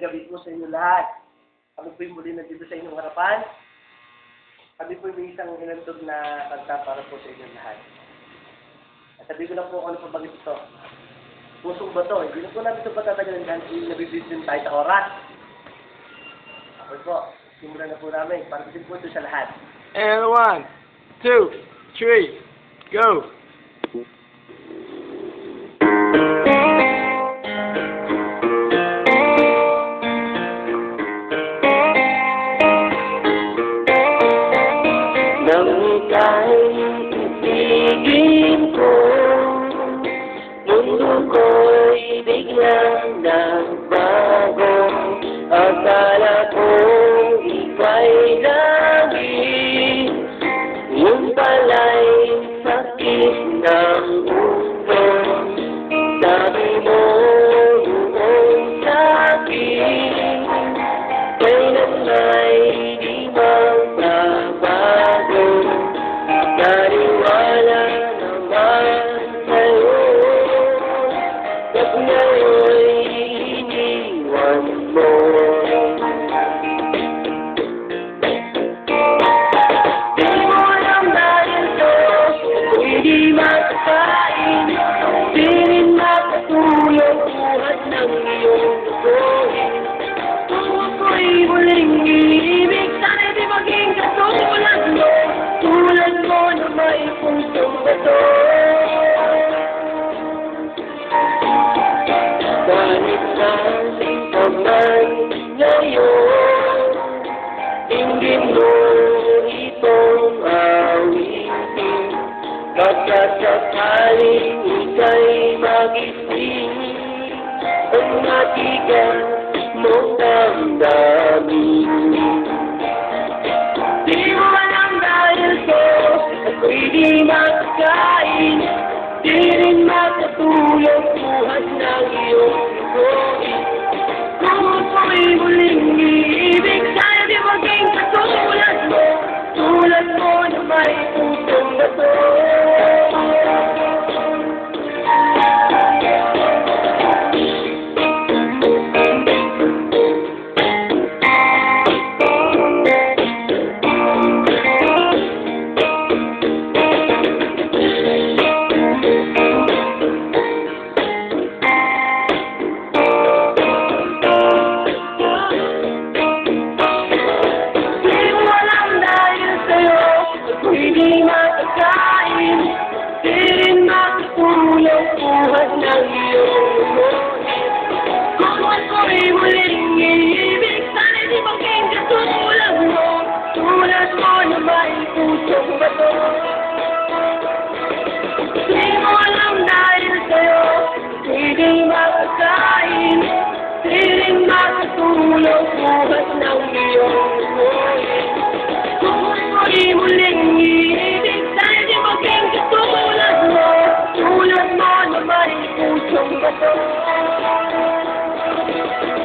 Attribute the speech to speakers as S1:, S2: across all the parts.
S1: gabi po sa inyo lahat. Kami po'y muli nandito sa inyong harapan. Kami po'y may isang inantog na kanta para po sa inyong lahat. At sabi ko na po ano pa bagay ito. Pusong ba ito? Hindi na po namin ito patatagalin dahil nabibis din tayo sa oras. Okay po, simulan na po namin. Para din po ito sa lahat.
S2: And 1, 2, 3, go!
S3: Nang ika'y itigin ko, mundo ko'y biglang nagbago. Akala ko ika'y langit, yun pala'y sakit ng ulo. Sabi mo noong sa'kin, kailan may di magbabago. Naniwala naman sa'yo, at ngayon'y iniwan mo. Di mo alam dahil to, ako'y di makakain, di rin makatulog buhat ng iyong tutuin. Kung ako'y muling iibig, sana'y di maging katulad mo, tulad mo na may pusong bato. Bakit natin naman ngayon, tingin mo itong awitin, pagkasakaling ika'y magising, ang matigas mong damdamin. Di mo alam dahil ko, ako'y di makakain, di rin makatulog buhat ng iyong lugoin. Kung ako'y muling iibig, sana di maging katulad mo, tulad mo na may pusong bato. Hindi makakain, di rin makatulog buhat ng iyong lumohin. Kung ako'y muling iibig, sana'y di maging katulad mo, tulad mo na may pusong bato. Di mo alam dahil sa'yo, hindi makakain, di rin makatulog buhat ng iyong lumohin. Kung ako'y muling iibig, sana'y di maging katulad mo, tulad mo na may pusong bato.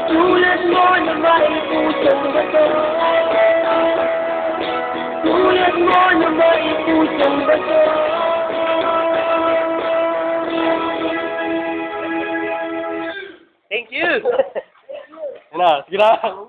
S3: Tulad mo na may pusong bato. Tulad mo na may pusong bato.
S1: Thank you!
S2: Ano, sige lang.